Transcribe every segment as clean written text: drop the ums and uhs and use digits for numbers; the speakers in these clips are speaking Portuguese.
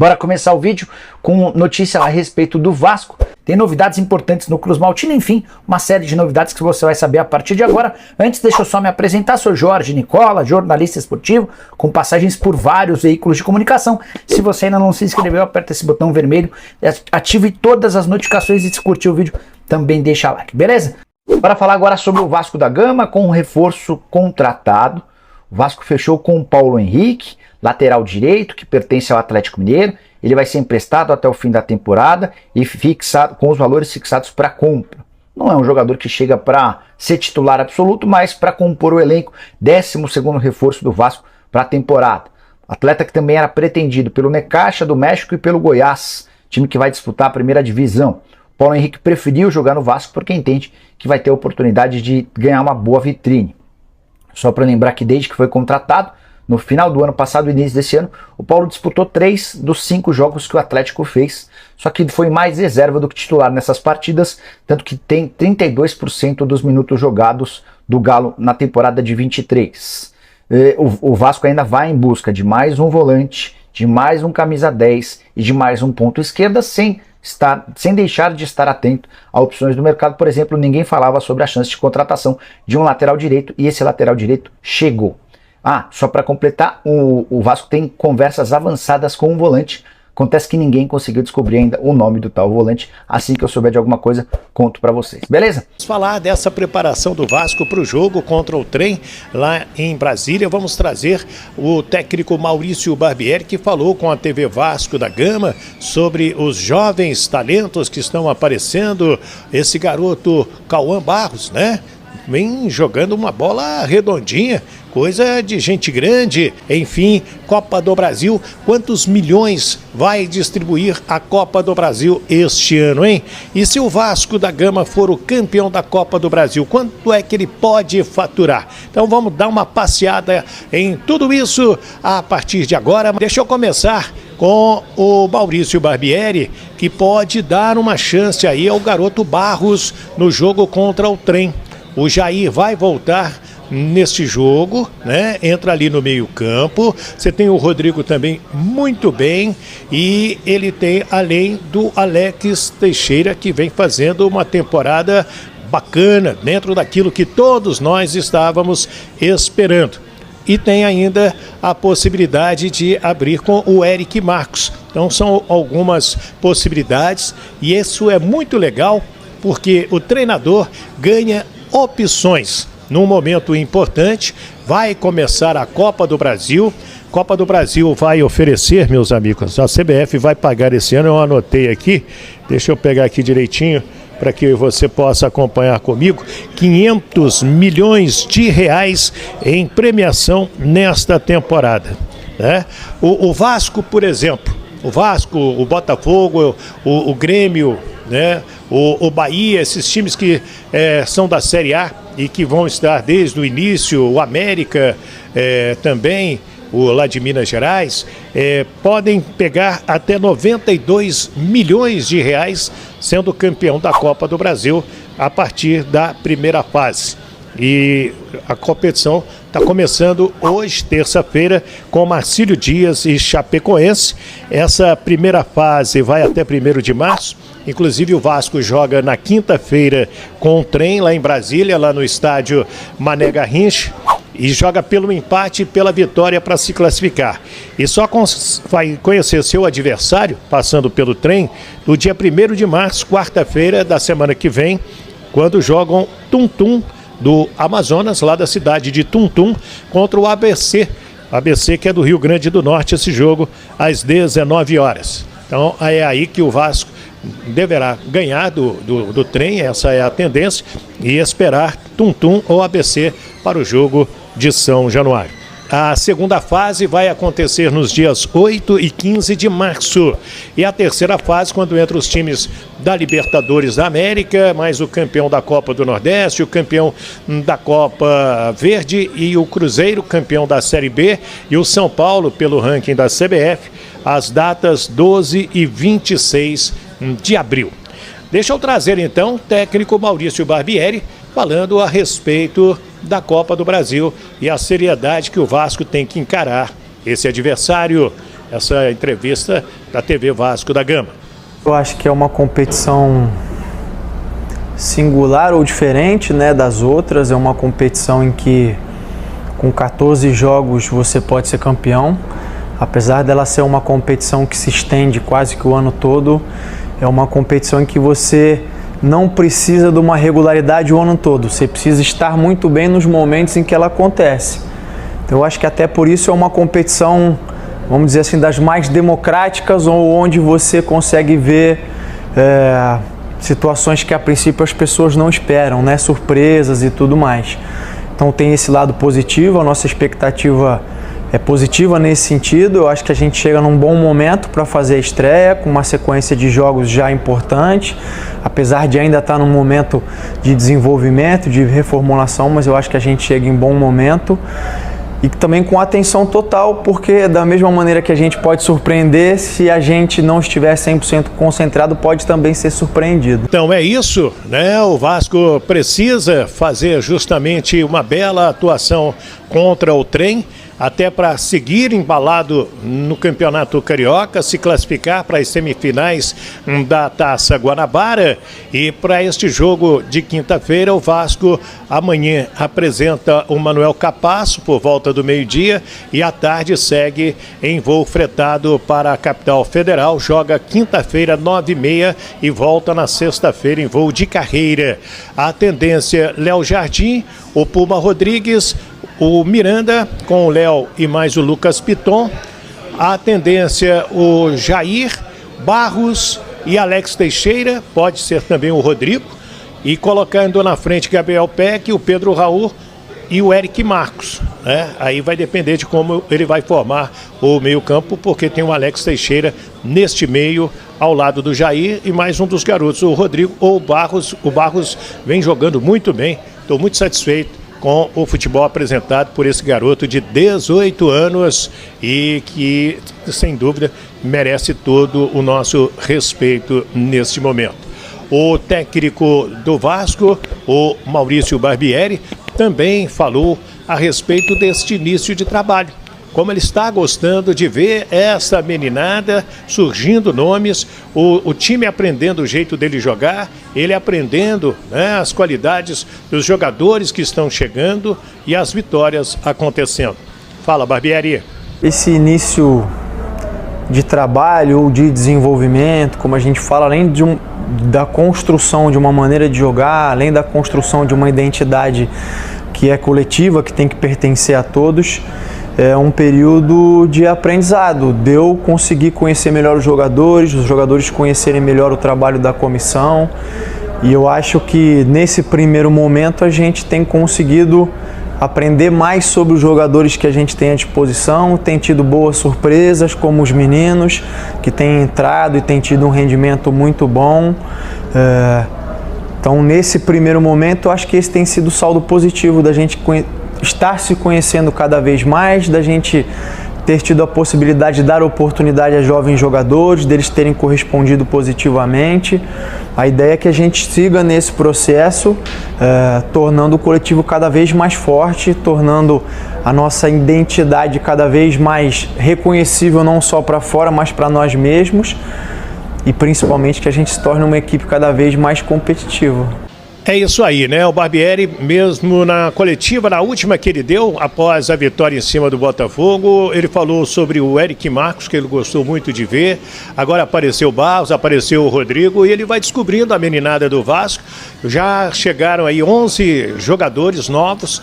Bora começar o vídeo com notícia a respeito do Vasco. Tem novidades importantes no Cruz Maltino, enfim, uma série de novidades que você vai saber a partir de agora. Antes, deixa eu só me apresentar, sou Jorge Nicola, jornalista esportivo, com passagens por vários veículos de comunicação. Se você ainda não se inscreveu, aperta esse botão vermelho, ative todas as notificações e se curtiu o vídeo, também deixa like, beleza? Bora falar agora sobre o Vasco da Gama, com um reforço contratado. O Vasco fechou com o Paulo Henrique, lateral direito, que pertence ao Atlético Mineiro. Ele vai ser emprestado até o fim da temporada e fixado com os valores fixados para compra. Não é um jogador que chega para ser titular absoluto, mas para compor o elenco, 12º reforço do Vasco para a temporada. Atleta que também era pretendido pelo Necaxa do México e pelo Goiás, time que vai disputar a primeira divisão. Paulo Henrique preferiu jogar no Vasco porque entende que vai ter a oportunidade de ganhar uma boa vitrine. Só para lembrar que desde que foi contratado, no final do ano passado e início desse ano, o Paulo disputou 3 dos 5 jogos que o Atlético fez, só que foi mais reserva do que titular nessas partidas, tanto que tem 32% dos minutos jogados do Galo na temporada de 23. O Vasco ainda vai em busca de mais um volante, de mais um camisa 10 e de mais um ponto esquerda, sem deixar de estar atento a opções do mercado. Por exemplo, ninguém falava sobre a chance de contratação de um lateral direito e esse lateral direito chegou. Só para completar, o Vasco tem conversas avançadas com um volante. Acontece que ninguém conseguiu descobrir ainda o nome do tal volante. Assim que eu souber de alguma coisa, conto para vocês. Beleza? Vamos falar dessa preparação do Vasco para o jogo contra o Trem lá em Brasília. Vamos trazer o técnico Maurício Barbieri, que falou com a TV Vasco da Gama sobre os jovens talentos que estão aparecendo. Esse garoto Cauã Barros, né? Vem jogando uma bola redondinha, coisa de gente grande. Enfim, Copa do Brasil, quantos milhões vai distribuir a Copa do Brasil este ano, hein? E se o Vasco da Gama for o campeão da Copa do Brasil, quanto é que ele pode faturar? Então vamos dar uma passeada em tudo isso a partir de agora. Deixa eu começar com o Maurício Barbieri, que pode dar uma chance aí ao garoto Barros no jogo contra o Trem. O Jair vai voltar neste jogo, né? Entra ali no meio-campo. Você tem o Rodrigo também muito bem. E ele tem, além do Alex Teixeira, que vem fazendo uma temporada bacana, dentro daquilo que todos nós estávamos esperando. E tem ainda a possibilidade de abrir com o Eric Marcos. Então são algumas possibilidades. E isso é muito legal, porque o treinador ganha opções. Num momento importante, vai começar a Copa do Brasil. Copa do Brasil vai oferecer, meus amigos, a CBF vai pagar esse ano, eu anotei aqui, deixa eu pegar aqui direitinho para que você possa acompanhar comigo, 500 milhões de reais em premiação nesta temporada, né? O Vasco, por exemplo, o Vasco, o Botafogo, o Grêmio, né? O Bahia, esses times que são da Série A e que vão estar desde o início, o América também, o lá de Minas Gerais, podem pegar até 92 milhões de reais sendo campeão da Copa do Brasil a partir da primeira fase. E a competição está começando hoje, terça-feira, com Marcílio Dias e Chapecoense. Essa primeira fase vai até 1º de março. Inclusive o Vasco joga na quinta-feira com o Trem lá em Brasília, lá no estádio Mané Garrincha, e joga pelo empate e pela vitória para se classificar. E só vai conhecer seu adversário, passando pelo Trem, no dia 1º de março, quarta-feira da semana que vem, quando jogam Tum-Tum do Amazonas, lá da cidade de Tum-Tum, contra o ABC. ABC, que é do Rio Grande do Norte, esse jogo às 19 horas. Então é aí que o Vasco deverá ganhar do Trem, essa é a tendência, e esperar Tum-Tum ou ABC para o jogo de São Januário. A segunda fase vai acontecer nos dias 8 e 15 de março. E a terceira fase, quando entram os times da Libertadores da América, mais o campeão da Copa do Nordeste, o campeão da Copa Verde e o Cruzeiro, campeão da Série B, e o São Paulo, pelo ranking da CBF, as datas 12 e 26 de abril. Deixa eu trazer então o técnico Maurício Barbieri falando a respeito da Copa do Brasil e a seriedade que o Vasco tem que encarar esse adversário. Essa entrevista da TV Vasco da Gama. Eu acho que é uma competição singular ou diferente, né, das outras. É uma competição em que com 14 jogos você pode ser campeão. Apesar dela ser uma competição que se estende quase que o ano todo, é uma competição em que você não precisa de uma regularidade o ano todo. Você precisa estar muito bem nos momentos em que ela acontece. Então eu acho que até por isso é uma competição, vamos dizer assim, das mais democráticas, ou onde você consegue ver situações que a princípio as pessoas não esperam, né? Surpresas e tudo mais. Então tem esse lado positivo, a nossa expectativa é positiva nesse sentido. Eu acho que a gente chega num bom momento para fazer a estreia, com uma sequência de jogos já importante, apesar de ainda estar num momento de desenvolvimento, de reformulação, mas eu acho que a gente chega em bom momento. E também com atenção total, porque da mesma maneira que a gente pode surpreender, se a gente não estiver 100% concentrado, pode também ser surpreendido. Então é isso, né? O Vasco precisa fazer justamente uma bela atuação contra o Trem, até para seguir embalado no Campeonato Carioca, se classificar para as semifinais da Taça Guanabara. E para este jogo de quinta-feira, o Vasco amanhã apresenta o Manuel Capasso por volta do meio-dia e à tarde segue em voo fretado para a capital federal, joga quinta-feira 9h30 e volta na sexta-feira em voo de carreira. A tendência, Léo Jardim, o Puma Rodrigues, o Miranda com o Léo e mais o Lucas Piton. A tendência, o Jair, Barros e Alex Teixeira, pode ser também o Rodrigo. E colocando na frente Gabriel Peck, o Pedro Raul e o Eric Marcos, né? Aí vai depender de como ele vai formar o meio-campo, porque tem o Alex Teixeira neste meio, ao lado do Jair, e mais um dos garotos, o Rodrigo ou o Barros. O Barros vem jogando muito bem, estou muito satisfeito com o futebol apresentado por esse garoto de 18 anos e que, sem dúvida, merece todo o nosso respeito neste momento. O técnico do Vasco, o Maurício Barbieri, também falou a respeito deste início de trabalho. Como ele está gostando de ver essa meninada surgindo nomes, o time aprendendo o jeito dele jogar, ele aprendendo, né, as qualidades dos jogadores que estão chegando e as vitórias acontecendo. Fala, Barbieri. Esse início de trabalho ou de desenvolvimento, como a gente fala, além da construção de uma maneira de jogar, além da construção de uma identidade que é coletiva, que tem que pertencer a todos, é um período de aprendizado, de eu conseguir conhecer melhor os jogadores conhecerem melhor o trabalho da comissão, e eu acho que nesse primeiro momento a gente tem conseguido aprender mais sobre os jogadores que a gente tem à disposição, tem tido boas surpresas, como os meninos, que têm entrado e têm tido um rendimento muito bom. Então, nesse primeiro momento, eu acho que esse tem sido o saldo positivo da gente estar se conhecendo cada vez mais, da gente ter tido a possibilidade de dar oportunidade a jovens jogadores, deles terem correspondido positivamente. A ideia é que a gente siga nesse processo, tornando o coletivo cada vez mais forte, tornando a nossa identidade cada vez mais reconhecível, não só para fora, mas para nós mesmos, e principalmente que a gente se torne uma equipe cada vez mais competitiva. É isso aí, né? O Barbieri, mesmo na coletiva, na última que ele deu, após a vitória em cima do Botafogo, ele falou sobre o Eric Marcos, que ele gostou muito de ver. Agora apareceu o Barros, apareceu o Rodrigo, e ele vai descobrindo a meninada do Vasco. Já chegaram aí 11 jogadores novos.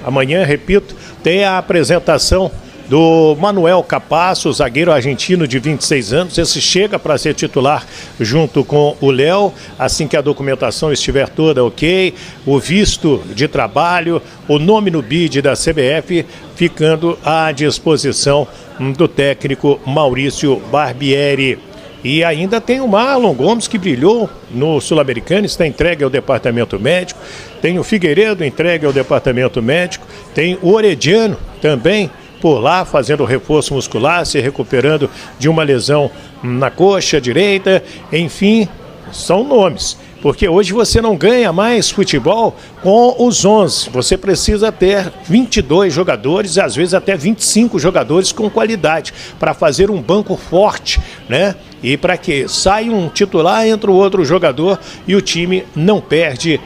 Amanhã, repito, tem a apresentação do Manuel Capasso, zagueiro argentino de 26 anos. Esse chega para ser titular junto com o Léo, assim que a documentação estiver toda ok, o visto de trabalho, o nome no BID da CBF, ficando à disposição do técnico Maurício Barbieri. E ainda tem o Marlon Gomes, que brilhou no Sul-Americano, está entregue ao departamento médico. Tem o Figueiredo entregue ao departamento médico. Tem o Orediano também por lá, fazendo reforço muscular, se recuperando de uma lesão na coxa direita. Enfim, são nomes. Porque hoje você não ganha mais futebol com os 11. Você precisa ter 22 jogadores e às vezes até 25 jogadores com qualidade para fazer um banco forte, né? E para que saia um titular, entra o outro jogador e o time não perde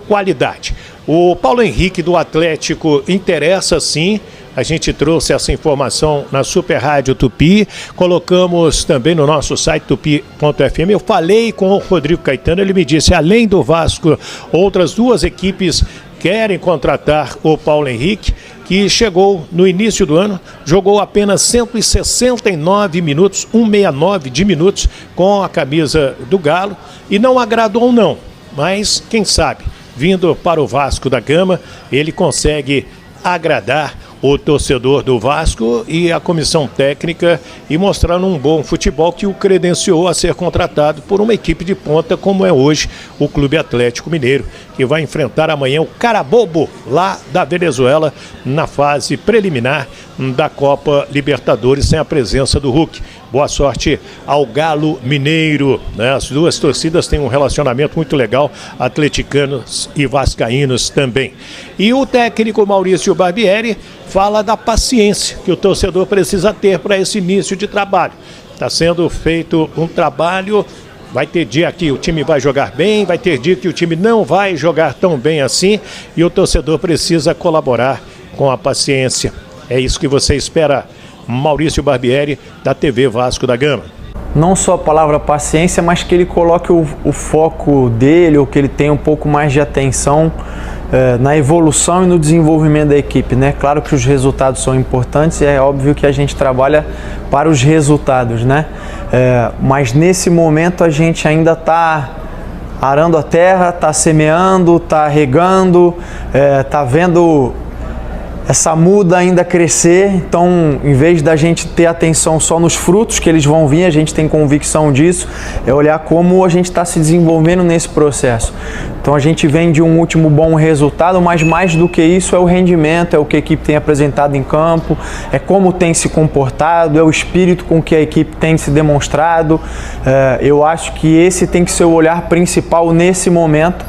qualidade. O Paulo Henrique do Atlético interessa sim. A gente trouxe essa informação na Super Rádio Tupi, colocamos também no nosso site tupi.fm. Eu falei com o Rodrigo Caetano, ele me disse, além do Vasco, outras duas equipes querem contratar o Paulo Henrique, que chegou no início do ano, jogou apenas 169 minutos, 169 de minutos com a camisa do Galo e não agradou não, mas quem sabe, vindo para o Vasco da Gama, ele consegue agradar o torcedor do Vasco e a comissão técnica e mostrando um bom futebol que o credenciou a ser contratado por uma equipe de ponta como é hoje o Clube Atlético Mineiro, que vai enfrentar amanhã o Carabobo lá da Venezuela na fase preliminar da Copa Libertadores sem a presença do Hulk. Boa sorte ao Galo Mineiro, né? As duas torcidas têm um relacionamento muito legal, atleticanos e vascaínos também. E o técnico Maurício Barbieri fala da paciência que o torcedor precisa ter para esse início de trabalho. Está sendo feito um trabalho, vai ter dia que o time vai jogar bem, vai ter dia que o time não vai jogar tão bem assim e o torcedor precisa colaborar com a paciência. É isso que você espera, Maurício Barbieri, da TV Vasco da Gama. Não só a palavra paciência, mas que ele coloque o foco dele, ou que ele tenha um pouco mais de atenção na evolução e no desenvolvimento da equipe, né? Claro que os resultados são importantes e é óbvio que a gente trabalha para os resultados, né? Mas nesse momento a gente ainda está arando a terra, está semeando, está regando, está vendo essa muda ainda crescer. Então, em vez da gente ter atenção só nos frutos que eles vão vir, a gente tem convicção disso, é olhar como a gente está se desenvolvendo nesse processo. Então, a gente vem de um último bom resultado, mas mais do que isso é o rendimento, é o que a equipe tem apresentado em campo, é como tem se comportado, é o espírito com que a equipe tem se demonstrado. Eu acho que esse tem que ser o olhar principal nesse momento,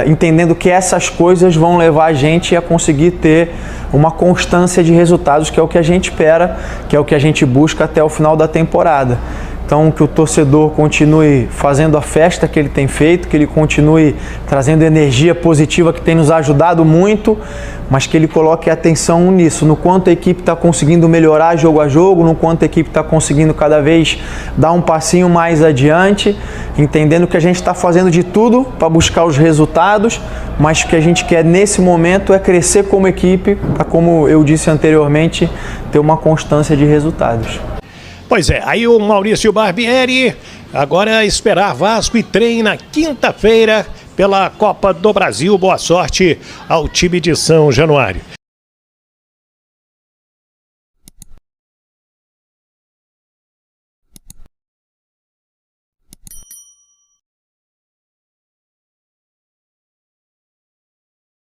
entendendo que essas coisas vão levar a gente a conseguir ter uma constância de resultados, que é o que a gente espera, que é o que a gente busca até o final da temporada. Então, que o torcedor continue fazendo a festa que ele tem feito, que ele continue trazendo energia positiva que tem nos ajudado muito, mas que ele coloque atenção nisso, no quanto a equipe está conseguindo melhorar jogo a jogo, no quanto a equipe está conseguindo cada vez dar um passinho mais adiante, entendendo que a gente está fazendo de tudo para buscar os resultados, mas o que a gente quer nesse momento é crescer como equipe, para, como eu disse anteriormente, ter uma constância de resultados. Pois é, aí o Maurício Barbieri agora esperar Vasco e Trem na quinta-feira pela Copa do Brasil. Boa sorte ao time de São Januário.